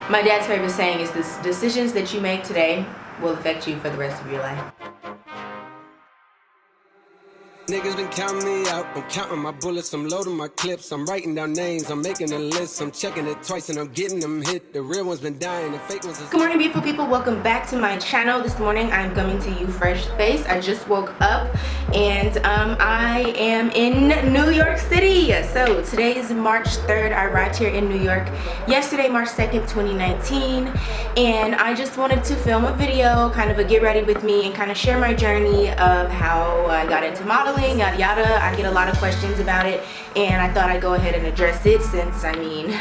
My dad's favorite saying is this: decisions that you make today will affect you for the rest of your life. Niggas been counting me out. I'm counting my bullets, I'm loading my clips. I'm writing down names, I'm making a list. I'm checking it twice and I'm getting them hit. The real one's been dying, the fake ones is... Good morning, beautiful people. Welcome back to my channel. This morning I'm coming to you fresh faced. I just woke up and I am in New York City. So today is March 3rd. I arrived here in New York yesterday, March 2nd, 2019. And I just wanted to film a video, kind of a get ready with me, and kind of share my journey of how I got into modeling. Yada yada. I get a lot of questions about it, and I thought I'd go ahead and address it since, I mean,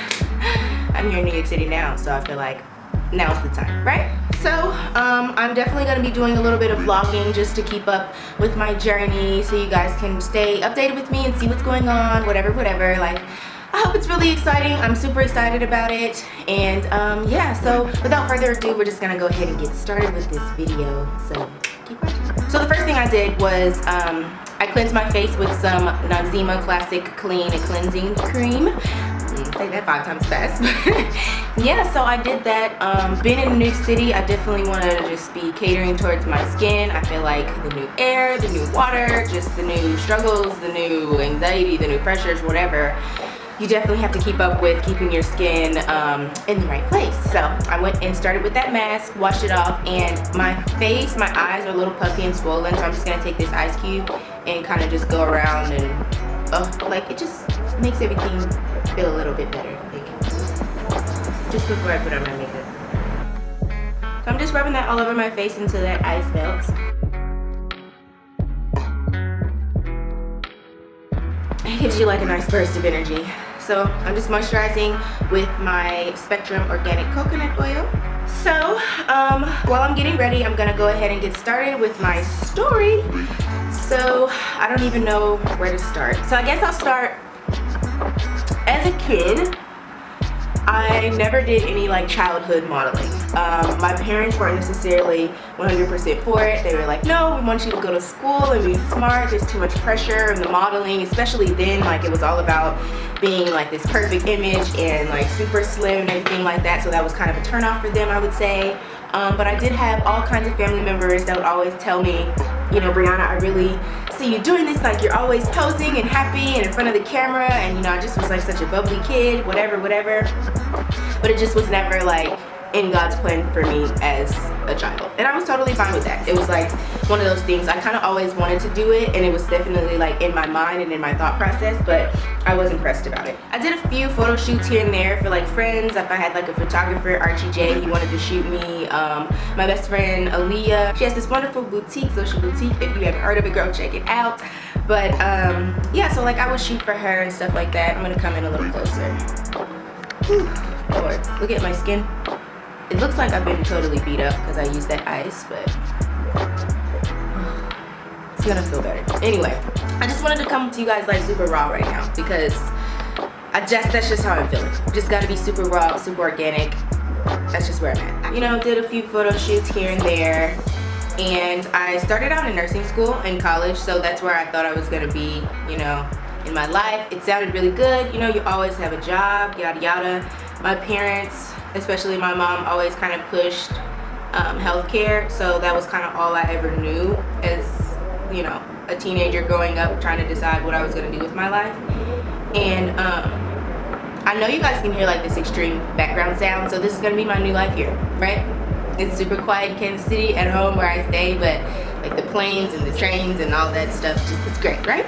I'm here in New York City now, so I feel like now's the time, right? So I'm definitely going to be doing a little bit of vlogging just to keep up with my journey, so you guys can stay updated with me and see what's going on, whatever. Like, I hope it's really exciting. I'm super excited about it. And yeah, so without further ado, we're just gonna go ahead and get started with this video. So keep watching. So the first thing I did was I cleansed my face with some Noxzema Classic Clean and Cleansing Cream. Say that 5 times fast. Yeah, so I did that. Being in New York City, I definitely want to just be catering towards my skin. I feel like the new air, the new water, just the new struggles, the new anxiety, the new pressures, whatever, you definitely have to keep up with keeping your skin in the right place. So I went and started with that mask, washed it off, and my face, my eyes are a little puffy and swollen, so I'm just gonna take this ice cube and kind of just go around and like, it just makes everything feel a little bit better, like, just before I put on my makeup. So I'm just rubbing that all over my face until that ice melts. It gives you like a nice burst of energy. So I'm just moisturizing with my Spectrum Organic Coconut Oil. So while I'm getting ready, I'm gonna go ahead and get started with my story. So I don't even know where to start. So I guess I'll start. As a kid, I never did any like childhood modeling. My parents weren't necessarily 100% for it. They were like, no, we want you to go to school and be smart. There's too much pressure in the modeling, especially then. Like, it was all about being like this perfect image and like super slim and everything like that. So that was kind of a turnoff for them, I would say. But I did have all kinds of family members that would always tell me, you know, Brianna, I really see you doing this, like, you're always posing and happy and in front of the camera, and you know, I just was like such a bubbly kid, whatever. But it just was never like in God's plan for me as a child, and I was totally fine with that. It was like one of those things, I kind of always wanted to do it, and it was definitely like in my mind and in my thought process, but I wasn't pressed about it. I did a few photo shoots here and there for like friends. If I had like a photographer, Archie J, he wanted to shoot me. My best friend Aaliyah, she has this wonderful boutique, social boutique. If you haven't heard of it, girl, check it out. But yeah, so like I would shoot for her and stuff like that. I'm gonna come in a little closer. Whew, Lord, look at my skin. It looks like I've been totally beat up because I used that ice, but it's gonna feel better. Anyway, I just wanted to come to you guys like super raw right now because that's just how I'm feeling. Just gotta be super raw, super organic. That's just where I'm at. You know, did a few photo shoots here and there, and I started out in nursing school in college, so that's where I thought I was gonna be, you know, in my life. It sounded really good, you know, you always have a job, yada yada. My parents, especially my mom, always kind of pushed healthcare, so that was kind of all I ever knew as, you know, a teenager growing up trying to decide what I was going to do with my life. And I know you guys can hear like this extreme background sound, so this is going to be my new life here, right? It's super quiet in Kansas City at home where I stay, but like the planes and the trains and all that stuff, just, it's great, right?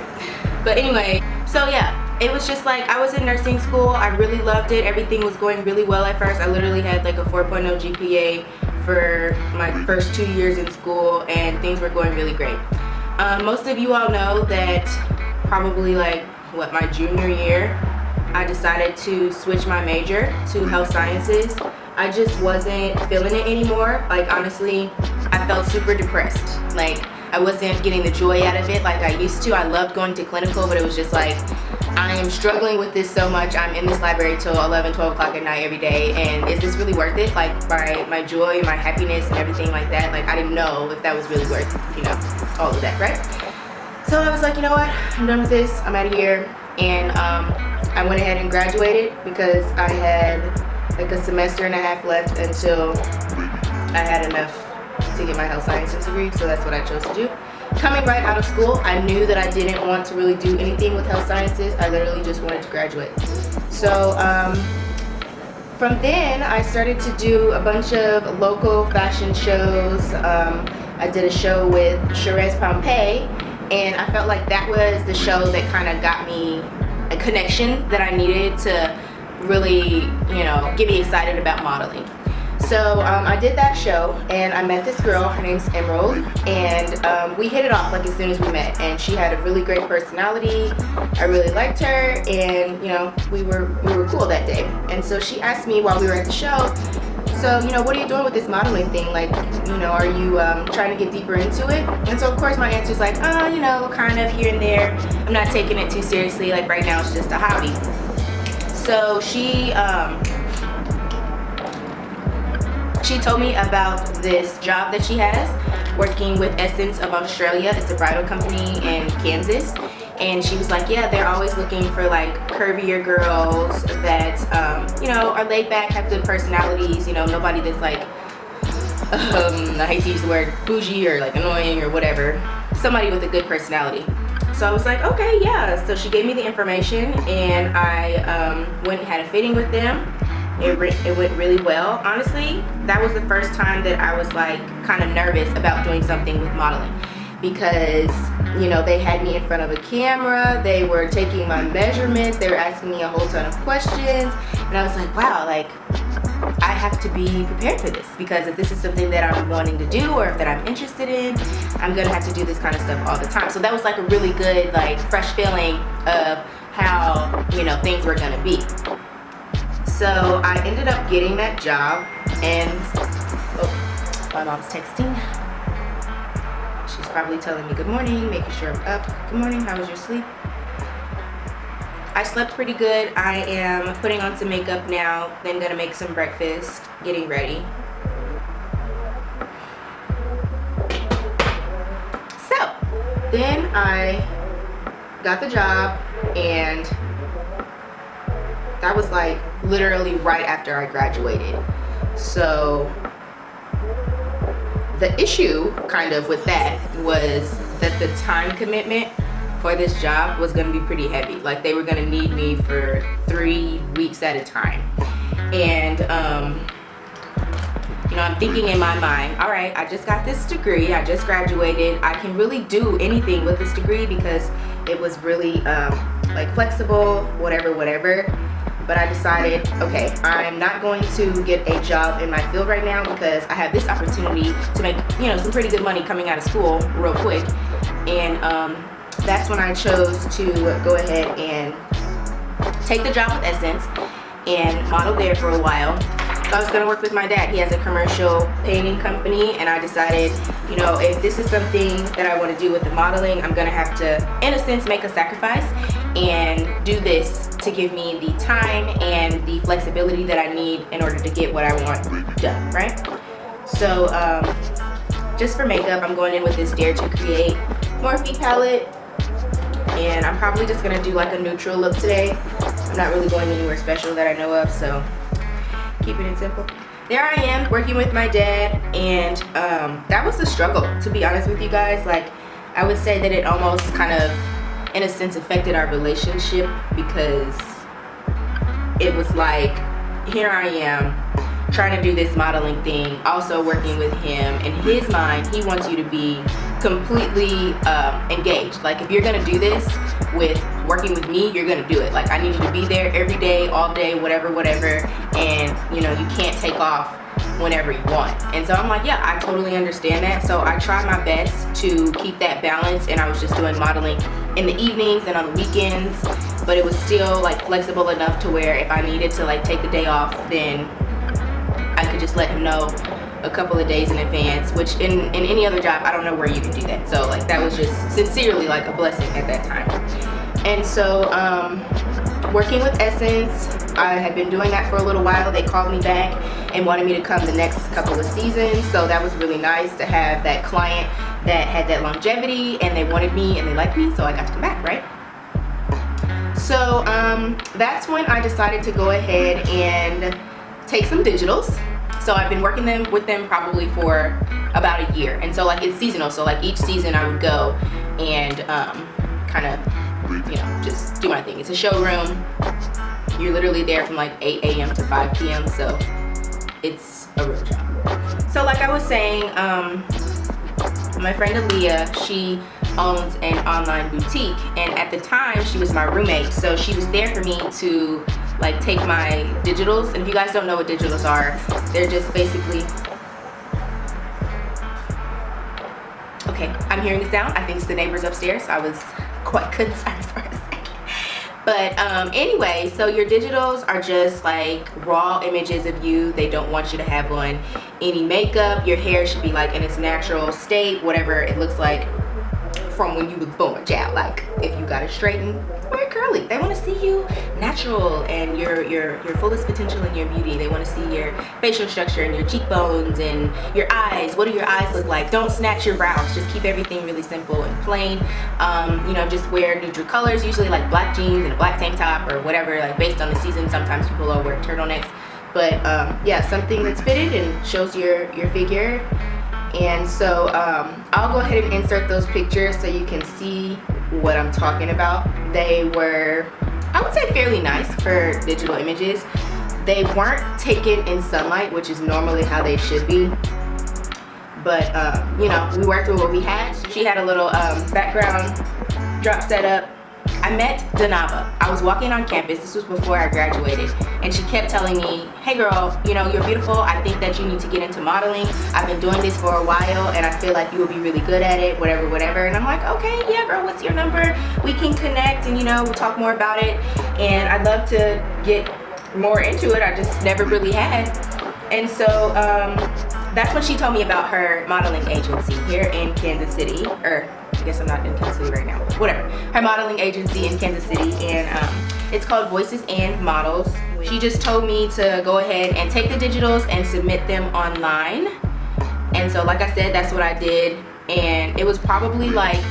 But anyway, so yeah, it was just like, I was in nursing school. I really loved it. Everything was going really well at first. I literally had like a 4.0 GPA for my first 2 years in school, and things were going really great. Most of you all know that probably like, what, my junior year, I decided to switch my major to health sciences. I just wasn't feeling it anymore. Like, honestly, I felt super depressed. Like, I wasn't getting the joy out of it like I used to. I loved going to clinical, but it was just like, I am struggling with this so much. I'm in this library till 11, 12 o'clock at night every day, and is this really worth it? Like, my joy, my happiness, and everything like that. Like, I didn't know if that was really worth, you know, all of that, right? So I was like, you know what? I'm done with this. I'm out of here. And I went ahead and graduated because I had like a semester and a half left until I had enough to get my health sciences degree, so that's what I chose to do. Coming right out of school, I knew that I didn't want to really do anything with health sciences. I literally just wanted to graduate. So from then, I started to do a bunch of local fashion shows. I did a show with Sherez Pompey, and I felt like that was the show that kind of got me a connection that I needed to really, you know, get me excited about modeling. So I did that show, and I met this girl. Her name's Emerald, and we hit it off like as soon as we met. And she had a really great personality. I really liked her, and you know, we were cool that day. And so she asked me while we were at the show, so you know, what are you doing with this modeling thing? Like, you know, are you trying to get deeper into it? And so of course my answer is like, you know, kind of here and there. I'm not taking it too seriously. Like right now, it's just a hobby. So she told me about this job that she has working with Essence of Australia. It's a bridal company in Kansas. And she was like, yeah, they're always looking for like curvier girls that, you know, are laid back, have good personalities, you know, nobody that's like, I hate to use the word bougie or like annoying or whatever. Somebody with a good personality. So I was like, okay, yeah. So she gave me the information, and I went and had a fitting with them. It went really well. Honestly, that was the first time that I was like kind of nervous about doing something with modeling, because you know, they had me in front of a camera, they were taking my measurements, they were asking me a whole ton of questions, and I was like, wow, like I have to be prepared for this, because if this is something that I'm wanting to do or that I'm interested in, I'm gonna have to do this kind of stuff all the time. So that was like a really good, like fresh feeling of how, you know, things were gonna be. So I ended up getting that job, and my mom's texting. She's probably telling me good morning, making sure I'm up. Good morning, how was your sleep? I slept pretty good. I am putting on some makeup now, then gonna make some breakfast, getting ready. So, then I got the job, and that was like literally right after I graduated. So the issue kind of with that was that the time commitment for this job was going to be pretty heavy. Like they were going to need me for 3 weeks at a time. And you know, I'm thinking in my mind, all right, I just got this degree, I just graduated, I can really do anything with this degree because it was really like flexible, whatever. But I decided, okay, I'm not going to get a job in my field right now because I have this opportunity to make, you know, some pretty good money coming out of school real quick. And that's when I chose to go ahead and take the job with Essence and model there for a while. So I was gonna work with my dad. He has a commercial painting company, and I decided, you know, if this is something that I want to do with the modeling, I'm gonna have to, in a sense, make a sacrifice and do this to give me the time and the flexibility that I need in order to get what I want done, right? So just for makeup, I'm going in with this Dare to Create Morphe palette, and I'm probably just gonna do like a neutral look today. I'm not really going anywhere special that I know of, so keeping it simple. There I am working with my dad, and that was a struggle, to be honest with you guys. Like, I would say that it almost kind of, in a sense, affected our relationship, because it was like, here I am trying to do this modeling thing, also working with him. In his mind, he wants you to be completely engaged. Like, if you're gonna do this with working with me, you're gonna do it. Like, I need you to be there every day, all day, whatever, and you know, you can't take off whenever you want. And so I'm like, yeah, I totally understand that. So I tried my best to keep that balance, and I was just doing modeling in the evenings and on the weekends, but it was still like flexible enough to where if I needed to like take the day off, then I could just let him know a couple of days in advance, which in any other job, I don't know where you can do that. So like, that was just sincerely like a blessing at that time. And so working with Essence, I had been doing that for a little while. They called me back and wanted me to come the next couple of seasons, so that was really nice to have that client that had that longevity, and they wanted me and they liked me, so I got to come back, right? So that's when I decided to go ahead and take some digitals. So I've been working with them probably for about a year. And so like it's seasonal. So like each season I would go and kind of, you know, just do my thing. It's a showroom. You're literally there from like 8 a.m. to 5 p.m. So it's a real job. So like I was saying, my friend Aaliyah, she owns an online boutique, and at the time she was my roommate, so she was there for me to like take my digitals. And if you guys don't know what digitals are, they're just basically, okay, I'm hearing a sound. I think it's the neighbors upstairs. I was quite concerned for a second. But anyway, so your digitals are just like raw images of you. They don't want you to have on any makeup. Your hair should be like in its natural state, whatever it looks like from when you was born, child. Like if you got it straightened, wear it curly. They want to see you natural and your fullest potential in your beauty. They want to see your facial structure and your cheekbones and your eyes. What do your eyes look like? Don't snatch your brows. Just keep everything really simple and plain. You know, just wear neutral colors, usually like black jeans and a black tank top or whatever, like based on the season. Sometimes people will wear turtlenecks, but yeah, something that's fitted and shows your figure. And so I'll go ahead and insert those pictures so you can see what I'm talking about. They were, I would say, fairly nice for digital images. They weren't taken in sunlight, which is normally how they should be. But you know, we worked with what we had. She had a little background drop setup. I met Danava. I was walking on campus. This was before I graduated, and she kept telling me, hey girl, you know, you're beautiful. I think that you need to get into modeling. I've been doing this for a while and I feel like you will be really good at it, whatever, whatever. And I'm like, okay, yeah girl, what's your number? We can connect and, you know, we'll talk more about it. And I'd love to get more into it. I just never really had. And so that's when she told me about her modeling agency here in Kansas City, or I guess I'm not in Kansas City right now, whatever. Her modeling agency in Kansas City, and it's called Voices and Models. She just told me to go ahead and take the digitals and submit them online. And so like I said, that's what I did. And it was probably like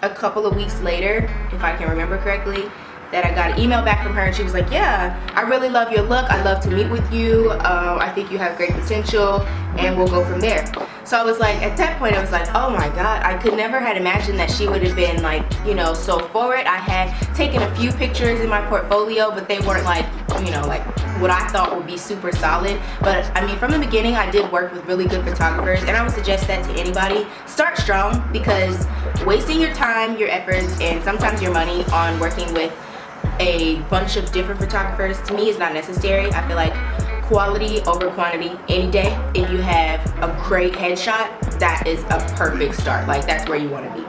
a couple of weeks later, if I can remember correctly, that I got an email back from her, and she was like, yeah, I really love your look. I'd love to meet with you. I think you have great potential, and we'll go from there. So I was like, at that point, I was like, oh my God, I could never had imagined that she would have been like, you know, so forward. I had taken a few pictures in my portfolio, but they weren't like, you know, like what I thought would be super solid. But I mean, from the beginning, I did work with really good photographers, and I would suggest that to anybody. Start strong, because wasting your time, your efforts, and sometimes your money on working with a bunch of different photographers, to me, is not necessary. I feel like quality over quantity any day. If you have a great headshot, that is a perfect start. Like, that's where you want to be.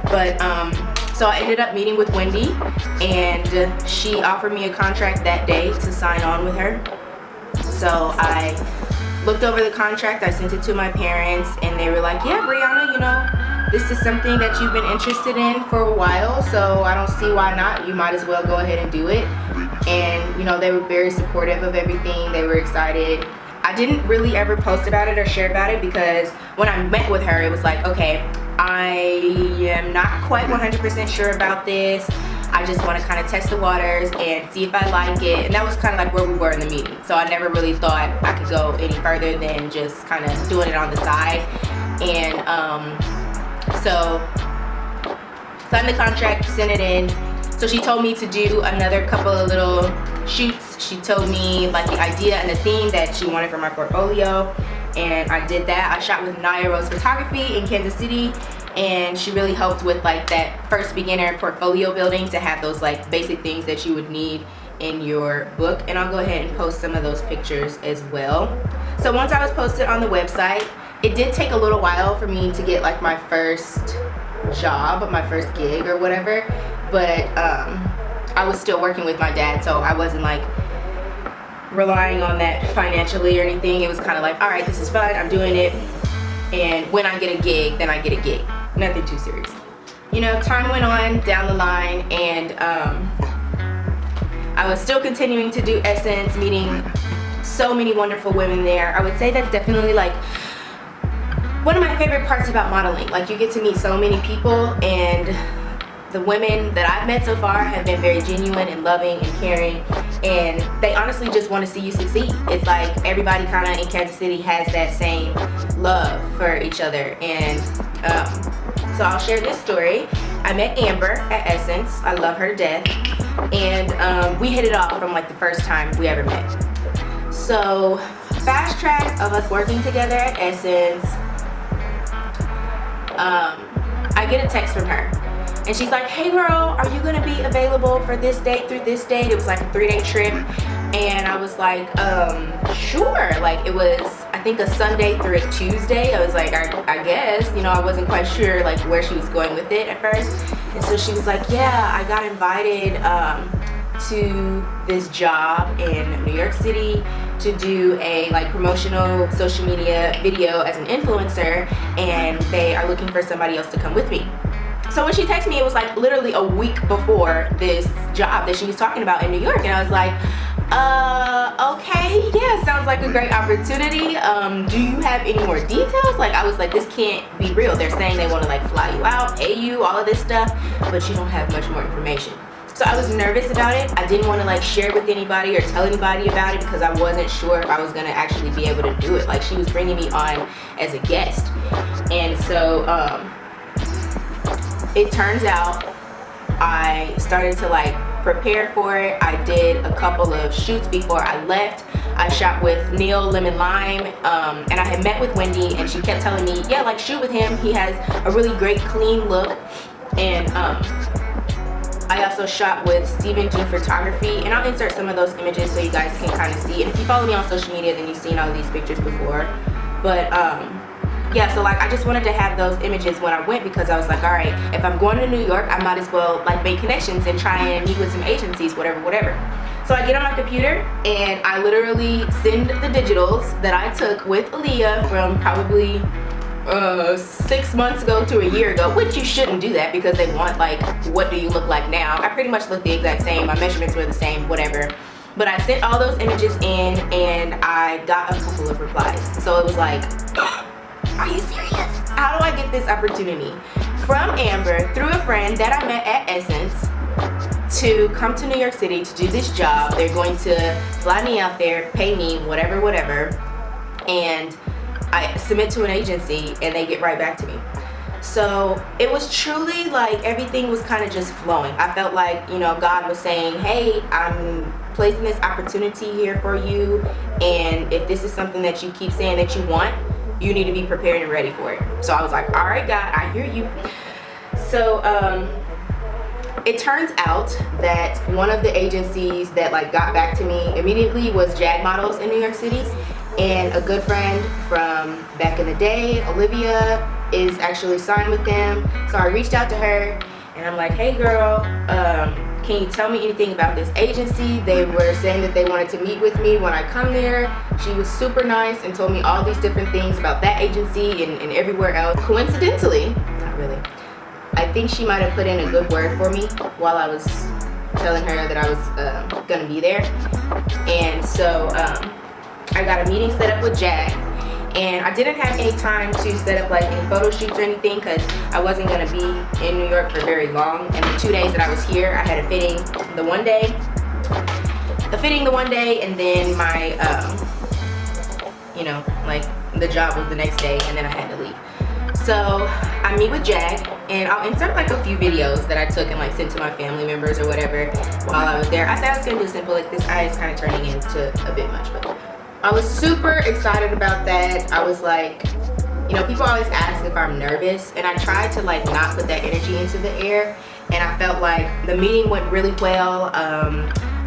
But so I ended up meeting with Wendy, and she offered me a contract that day to sign on with her. So I looked over the contract, I sent it to my parents, and they were like, yeah, Brianna, you know, this is something that you've been interested in for a while, so I don't see why not. You might as well go ahead and do it. And you know, they were very supportive of everything. They were excited. I didn't really ever post about it or share about it, because when I met with her, it was like, okay, I am not quite 100% sure about this. I just want to kind of test the waters and see if I like it. And that was kind of like where we were in the meeting. So I never really thought I could go any further than just kind of doing it on the side. And so signed the contract, sent it in. So she told me to do another couple of little shoots. She told me like the idea and the theme that she wanted for my portfolio, and I did that. I shot with Naya Rose Photography in Kansas City, and she really helped with like that first beginner portfolio building, to have those like basic things that you would need in your book. And I'll go ahead and post some of those pictures as well. So once I was posted on the website, it did take a little while for me to get like my first job, my first gig or whatever, but I was still working with my dad, so I wasn't like relying on that financially or anything. It was kind of like, all right, this is fun, I'm doing it, and when I get a gig, then I get a gig. Nothing too serious. You know, time went on down the line, and I was still continuing to do Essence, meeting so many wonderful women there. I would say that's definitely like one of my favorite parts about modeling. Like, you get to meet so many people, and the women that I've met so far have been very genuine and loving and caring, and they honestly just want to see you succeed. It's like everybody kind of in Kansas City has that same love for each other. And so I'll share this story. I met Amber at Essence. I love her to death, and we hit it off from like the first time we ever met. So fast track of us working together at Essence, I get a text from her, and she's like, hey girl, are you gonna be available for this date through this date? It was like a 3-day trip, and I was like, sure. Like, it was, I think, a Sunday through a Tuesday. I was like, I guess, you know, I wasn't quite sure like where she was going with it at first. And so she was like, yeah, I got invited to this job in New York City to do a like promotional social media video as an influencer, and they are looking for somebody else to come with me. So when she texted me, it was like literally a week before this job that she was talking about in New York, and I was like, okay, yeah, sounds like a great opportunity. Do you have any more details? Like, I was like, this can't be real. They're saying they want to like fly you out, pay you, all of this stuff, but you don't have much more information. So I was nervous about it. I didn't want to like share with anybody or tell anybody about it because I wasn't sure if I was gonna actually be able to do it. Like, she was bringing me on as a guest, and so it turns out I started to like prepare for it. I did a couple of shoots before I left. I shot with Neil Lemon Lime, and I had met with Wendy, and she kept telling me, yeah, like shoot with him. He has a really great clean look. And I also shot with Stephen G Photography, and I'll insert some of those images so you guys can kind of see. And if you follow me on social media, then you've seen all these pictures before. But yeah, so like I just wanted to have those images when I went, because I was like, all right, if I'm going to New York, I might as well like make connections and try and meet with some agencies, whatever. So I get on my computer and I literally send the digitals that I took with Aaliyah from probably 6 months ago to a year ago, which you shouldn't do that because they want like, what do you look like now? I pretty much look the exact same. My measurements were the same, whatever. But I sent all those images in, and I got a couple of replies. So it was like, are you serious? How do I get this opportunity from Amber through a friend that I met at Essence to come to New York City to do this job? They're going to fly me out there, pay me, whatever. And I submit to an agency and they get right back to me. So it was truly like everything was kind of just flowing. I felt like, you know, God was saying, hey, I'm placing this opportunity here for you, and if this is something that you keep saying that you want, you need to be prepared and ready for it. So I was like, all right, God, I hear you. So it turns out that one of the agencies that like got back to me immediately was Jag Models in New York City. And a good friend from back in the day, Olivia, is actually signed with them. So I reached out to her and I'm like, hey girl, can you tell me anything about this agency? They were saying that they wanted to meet with me when I come there. She was super nice and told me all these different things about that agency and everywhere else. Coincidentally, not really, I think she might have put in a good word for me while I was telling her that I was gonna be there. And so I got a meeting set up with Jag, and I didn't have any time to set up like any photo shoots or anything because I wasn't going to be in New York for very long. And the 2 days that I was here, I had a fitting the one day, and then my you know, like the job was the next day, and then I had to leave. So I meet with Jag, and I'll insert like a few videos that I took and like sent to my family members or whatever while I was there. I said I was going to do simple, like this eye is kind of turning into a bit much, but I was super excited about that. I was like, you know, people always ask if I'm nervous, and I tried to like not put that energy into the air, and I felt like the meeting went really well.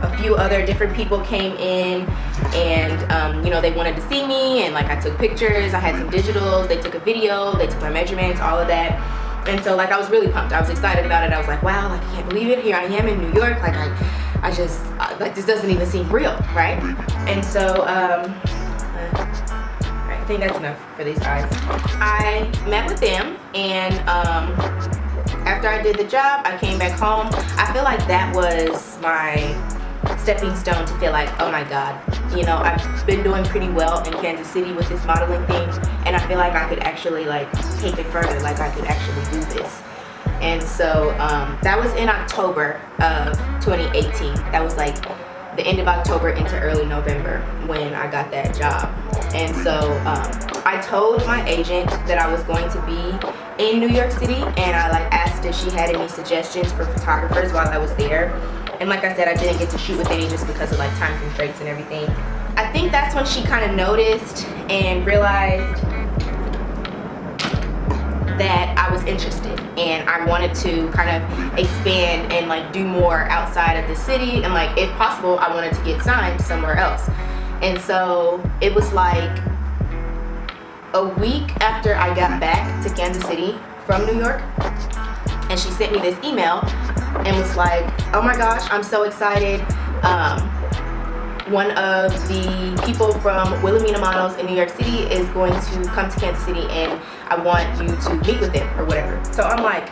A few other different people came in, and you know, they wanted to see me, and like I took pictures, I had some digitals, they took a video, they took my measurements, all of that. And so like I was really pumped. I was excited about it. I was like, wow, like I can't believe it. Here I am in New York. Like I just like this doesn't even seem real, right? And so I think that's enough for these guys. I met with them, and after I did the job, I came back home. I feel like that was my stepping stone to feel like, oh my God, you know, I've been doing pretty well in Kansas City with this modeling thing, and I feel like I could actually like take it further, like I could actually do this. And so that was in October of 2018. That was like the end of October into early November when I got that job. And so I told my agent that I was going to be in New York City, and I like asked if she had any suggestions for photographers while I was there. And like I said, I didn't get to shoot with any just because of like time constraints and everything. I think that's when she kind of noticed and realized that I was interested and I wanted to kind of expand and like do more outside of the city, and like if possible I wanted to get signed somewhere else. And so it was like a week after I got back to Kansas City from New York, and she sent me this email and was like, oh my gosh, I'm so excited. One of the people from Wilhelmina Models in New York City is going to come to Kansas City and I want you to meet with him or whatever. So I'm like,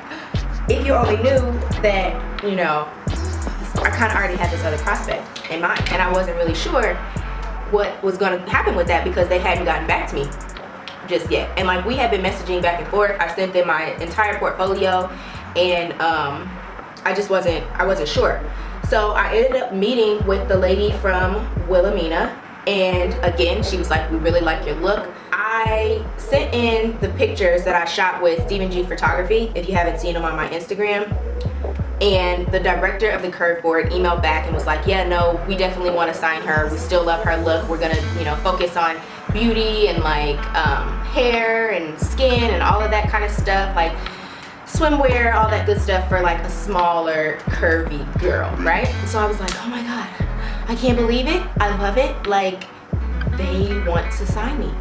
if you only knew that, you know, I kind of already had this other prospect in mind, and I wasn't really sure what was going to happen with that because they hadn't gotten back to me just yet. And like we had been messaging back and forth. I sent them my entire portfolio, and I wasn't sure. So I ended up meeting with the lady from Wilhelmina, and again, she was like, we really like your look. I sent in the pictures that I shot with Stephen G Photography, if you haven't seen them on my Instagram. And the director of the curve board emailed back and was like, yeah, no, we definitely want to sign her. We still love her look. We're gonna, you know, focus on beauty and like hair and skin and all of that kind of stuff, like swimwear, all that good stuff for like a smaller, curvy girl, right? So I was like, oh my God, I can't believe it. I love it. Like, they want to sign me.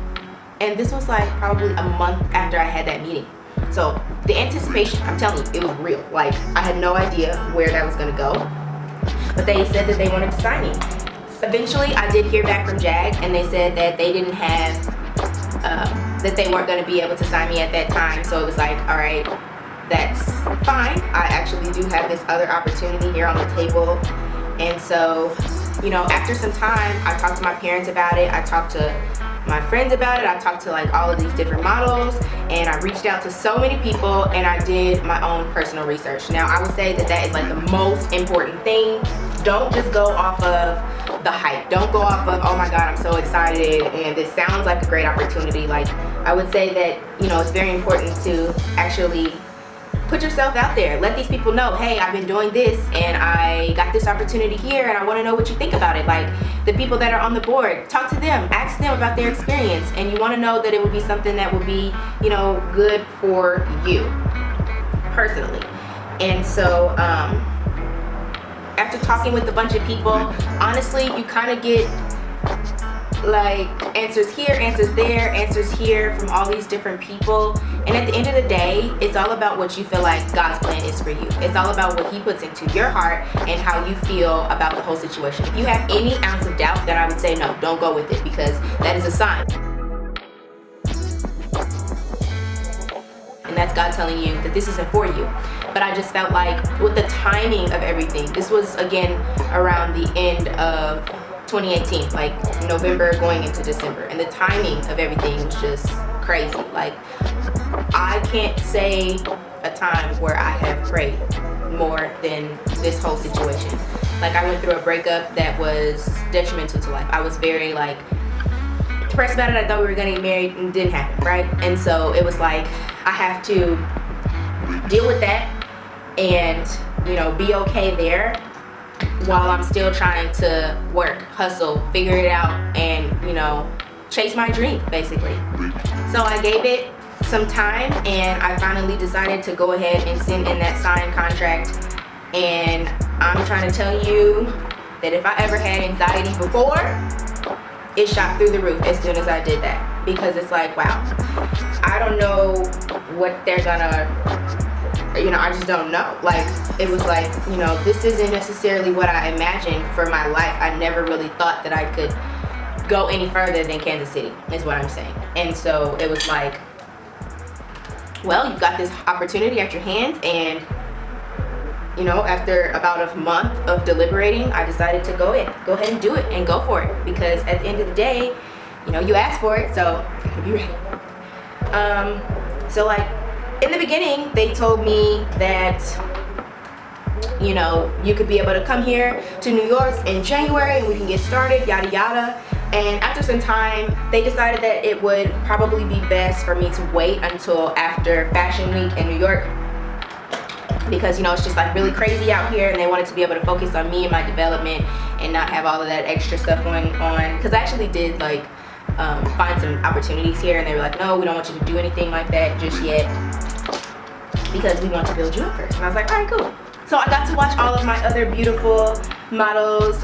And this was like probably a month after I had that meeting. So the anticipation, I'm telling you, it was real. Like, I had no idea where that was gonna go, but they said that they wanted to sign me. Eventually, I did hear back from JAG, and they said that they didn't have, that they weren't gonna be able to sign me at that time. So it was like, all right, that's fine. I actually do have this other opportunity here on the table. And so, you know, after some time, I talked to my parents about it. I talked to my friends about it. I talked to like all of these different models, and I reached out to so many people, and I did my own personal research. Now, I would say that that is like the most important thing. Don't just go off of the hype. Don't go off of, oh my God, I'm so excited and this sounds like a great opportunity. Like, I would say that, you know, it's very important to actually put yourself out there. Let these people know, hey, I've been doing this and I got this opportunity here and I want to know what you think about it. Like, the people that are on the board, talk to them, ask them about their experience, and you want to know that it would be something that would be, you know, good for you personally. And so after talking with a bunch of people, honestly, you kind of get like answers here, answers there, answers here from all these different people. And at the end of the day, it's all about what you feel like God's plan is for you. It's all about what He puts into your heart and how you feel about the whole situation. If you have any ounce of doubt, then I would say no, don't go with it, because that is a sign. And that's God telling you that this isn't for you. But I just felt like with the timing of everything, this was again around the end of 2018, like November going into December, and the timing of everything was just crazy. Like, I can't say a time where I have prayed more than this whole situation. Like, I went through a breakup that was detrimental to life. I was very like depressed about it. I thought we were gonna get married, and it didn't happen, right? And so it was like, I have to deal with that and, you know, be okay there while I'm still trying to work, hustle, figure it out, and, you know, chase my dream, basically. So I gave it some time, and I finally decided to go ahead and send in that signed contract. And I'm trying to tell you that if I ever had anxiety before, it shot through the roof as soon as I did that. Because it's like, wow, I don't know what they're gonna, you know, I just don't know. Like, it was like, you know, this isn't necessarily what I imagined for my life. I never really thought that I could go any further than Kansas City, is what I'm saying. And so it was like, well, you've got this opportunity at your hands, and, you know, after about a month of deliberating, I decided to go ahead and do it and go for it. Because at the end of the day, you know, you asked for it, so you can be ready. So like in the beginning, they told me that, you know, you could be able to come here to New York in January and we can get started, yada yada. And after some time, they decided that it would probably be best for me to wait until after Fashion Week in New York, because, you know, it's just like really crazy out here, and they wanted to be able to focus on me and my development and not have all of that extra stuff going on. Because I actually did like find some opportunities here, and they were like, no, we don't want you to do anything like that just yet because we want to build you up first. And I was like, all right, cool. So I got to watch all of my other beautiful models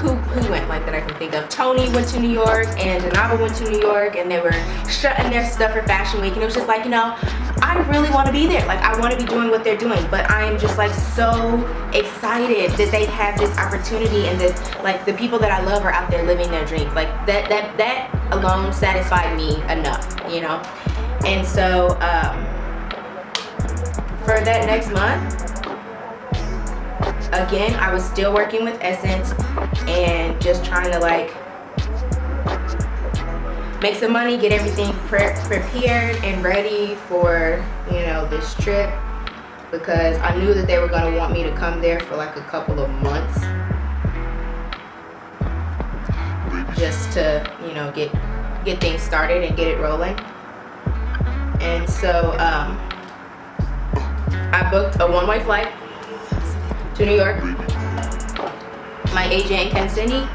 who went, like, that I can think of. Tony went to New York, and Janaba went to New York, and they were strutting their stuff for Fashion Week, and it was just like, you know, I really want to be there. Like, I want to be doing what they're doing, but I am just like so excited that they have this opportunity, and that like the people that I love are out there living their dreams. Like that alone satisfied me enough, you know. And so for that next month, again, I was still working with Essence and just trying to like make some money, get everything prepared and ready for, you know, this trip, because I knew that they were going to want me to come there for like a couple of months just to, you know, get things started and get it rolling. And so I booked a one-way flight to New York. My agent in Kansas City,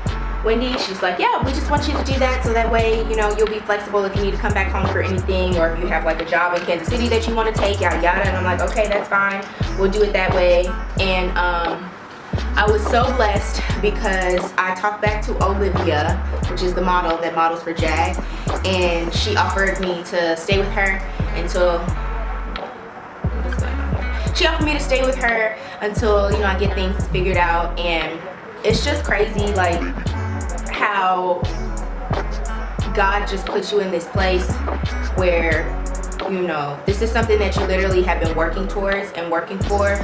Wendy, she's like, yeah, we just want you to do that so that way, you know, you'll be flexible if you need to come back home for anything, or if you have like a job in Kansas City that you want to take, yada yada. And I'm like, okay, that's fine, we'll do it that way. And I was so blessed because I talked back to Olivia, which is the model that models for Jag, and she offered me to stay with her until, what's going on here? She offered me to stay with her until, you know, I get things figured out. And it's just crazy, like, how God just puts you in this place where, you know, this is something that you literally have been working towards and working for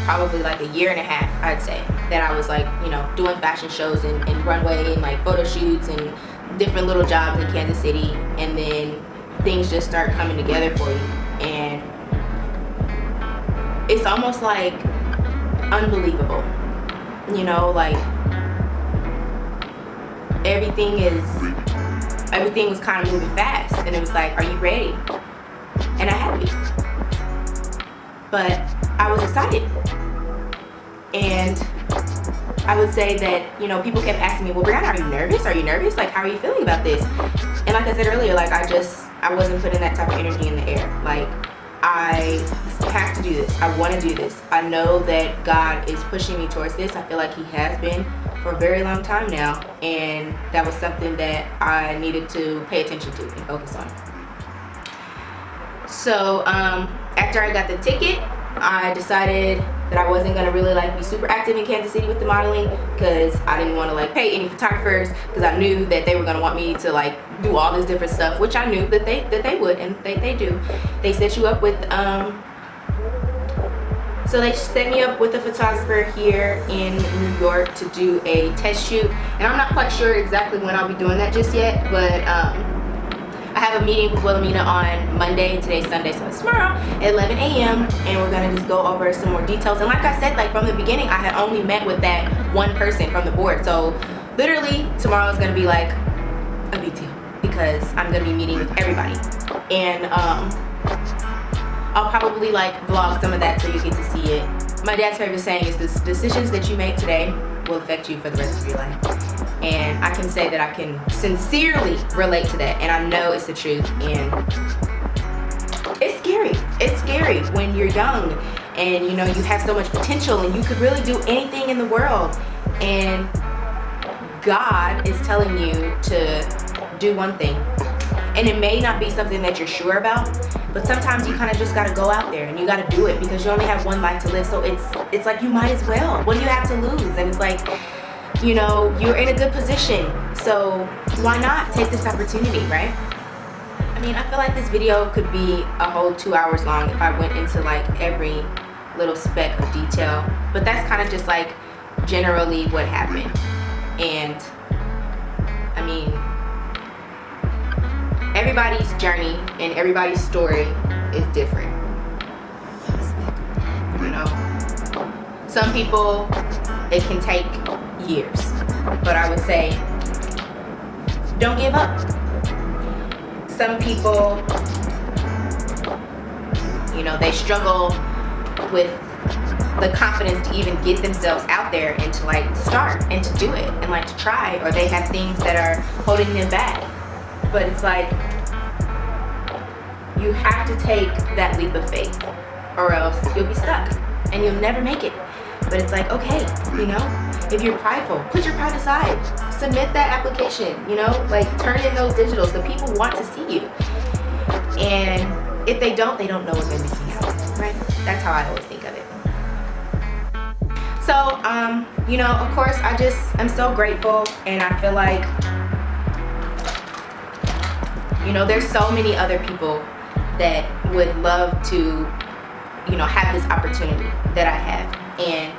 probably like a year and a half, I'd say. That I was like, you know, doing fashion shows and runway and like photo shoots and different little jobs in Kansas City, and then things just start coming together for you. And it's almost like unbelievable, you know, like everything was kind of moving fast, and it was like, are you ready? And I had to be, but I was excited. And I would say that, you know, people kept asking me, well, Brianna, are you nervous? Are you nervous? Like, how are you feeling about this? And like I said earlier, like, I wasn't putting that type of energy in the air. Like, I have to do this. I want to do this. I know that God is pushing me towards this. I feel like he has been for a very long time now, and that was something that I needed to pay attention to and focus on. So after I got the ticket, I decided that I wasn't gonna really like be super active in Kansas City with the modeling, because I didn't want to like pay any photographers, because I knew that they were gonna want me to like do all this different stuff, which I knew that they would, and they do. They set you up with so they set me up with a photographer here in New York to do a test shoot, and I'm not quite sure exactly when I'll be doing that just yet, but I have a meeting with Wilhelmina on Monday. Today's Sunday, so it's tomorrow at 11 a.m. and we're gonna just go over some more details. And like I said, like from the beginning, I had only met with that one person from the board, so literally tomorrow is gonna be like a big deal, because I'm gonna be meeting with everybody. And I'll probably like vlog some of that so you get to see it. My dad's favorite saying is, the decisions that you make today will affect you for the rest of your life. And I can say that I can sincerely relate to that, and I know it's the truth. And it's scary. It's scary when you're young and, you know, you have so much potential and you could really do anything in the world, and God is telling you to do one thing. And it may not be something that you're sure about, but sometimes you kind of just gotta go out there and you gotta do it, because you only have one life to live. So it's like, you might as well. What do you have to lose? And it's like, you know, you're in a good position, so why not take this opportunity, right? I mean, I feel like this video could be a whole 2 hours long if I went into like every little speck of detail, but that's kind of just like generally what happened. And I mean, everybody's journey and everybody's story is different. You know, some people, it can take years, but I would say don't give up. Some people, you know, they struggle with the confidence to even get themselves out there and to like start and to do it and like to try, or they have things that are holding them back. But it's like, you have to take that leap of faith, or else you'll be stuck and you'll never make it. But it's like, okay, you know, if you're prideful, put your pride aside. Submit that application, you know, like turn in those digitals. The people want to see you. And if they don't know what's going to be seen, right? That's how I always think of it. So, you know, of course, I'm so grateful, and I feel like, you know, there's so many other people that would love to, you know, have this opportunity that I have. And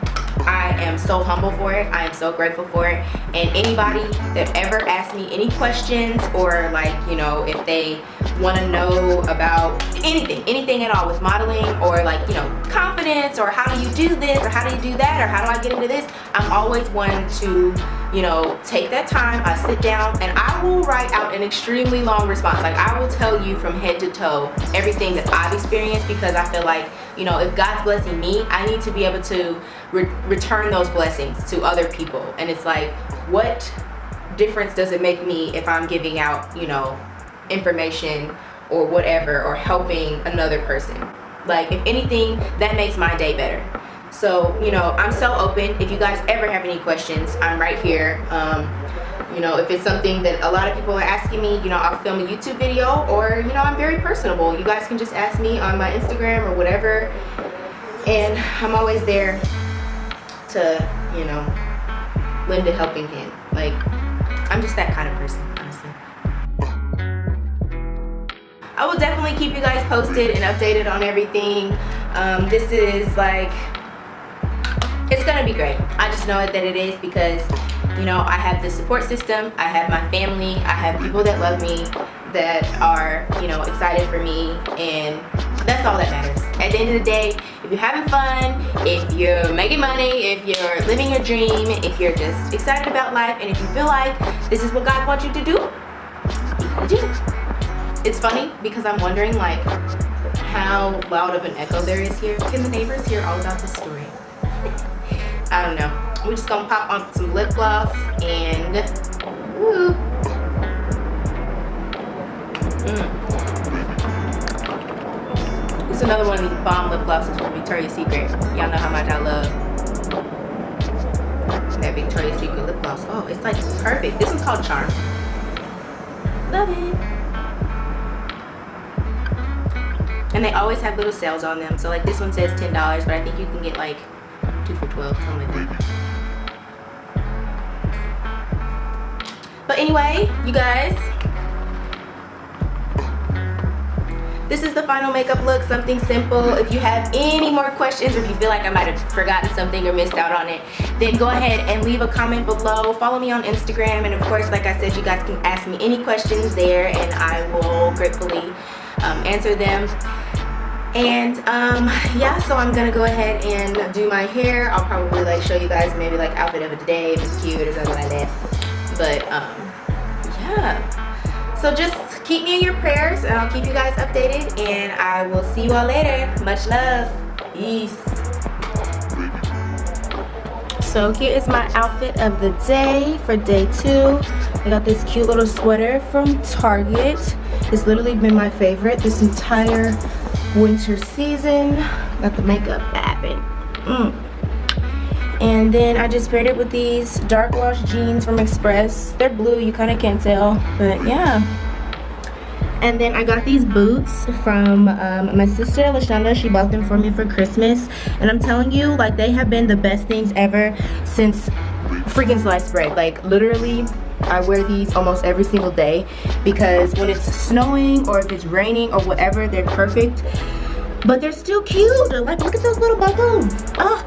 I am so humble for it. I am so grateful for it. And anybody that ever asks me any questions, or like, you know, if they want to know about anything at all with modeling, or like, you know, confidence, or how do you do this, or how do you do that, or how do I get into this, I'm always one to, you know, take that time. I sit down and I will write out an extremely long response. Like, I will tell you from head to toe everything that I've experienced, because I feel like, you know, if God's blessing me, I need to be able to return those blessings to other people. And it's like, what difference does it make me if I'm giving out, you know, information or whatever, or helping another person? Like, if anything, that makes my day better. So, you know, I'm so open. If you guys ever have any questions, I'm right here. You know, if it's something that a lot of people are asking me, you know, I'll film a YouTube video, or, you know, I'm very personable. You guys can just ask me on my Instagram or whatever, and I'm always there to, you know, lend a helping hand. Like, I'm just that kind of person, honestly. I will definitely keep you guys posted and updated on everything. This is like, it's gonna be great. I just know that it is, because, you know, I have the support system, I have my family, I have people that love me, that are, you know, excited for me, and that's all that matters. At the end of the day, if you're having fun, if you're making money, if you're living your dream, if you're just excited about life, and if you feel like this is what God wants you to do, you can do it. It's funny, because I'm wondering, like, how loud of an echo there is here. Can the neighbors hear all about this story? I don't know. We're just gonna pop on some lip gloss and woo. It's another one of these bomb lip glosses from Victoria's Secret. Y'all know how much I love that Victoria's Secret lip gloss. Oh, it's like perfect. This one's called Charm. Love it. And they always have little sales on them. So like this one says $10, but I think you can get like 2 for $12, something like that. But anyway, you guys, this is the final makeup look, something simple. If you have any more questions, or if you feel like I might have forgotten something or missed out on it, then go ahead and leave a comment below. Follow me on Instagram, and of course, like I said, you guys can ask me any questions there, and I will gratefully answer them. And yeah, so I'm gonna go ahead and do my hair. I'll probably like show you guys maybe like outfit of the day if it's cute or something like that. But yeah, so just keep me in your prayers, and I'll keep you guys updated, and I will see you all later. Much love. Peace. So here is my outfit of the day for day 2. I got this cute little sweater from Target. It's literally been my favorite this entire winter season. Got the makeup happened. And then I just paired it with these dark wash jeans from Express. They're blue, you kind of can't tell, but yeah. And then I got these boots from my sister Lashonda. She bought them for me for Christmas, and I'm telling you, like, they have been the best things ever since freaking sliced bread. Like, literally, I wear these almost every single day, because when it's snowing or if it's raining or whatever, they're perfect. But they're still cute. Like, look at those little buckles. Oh,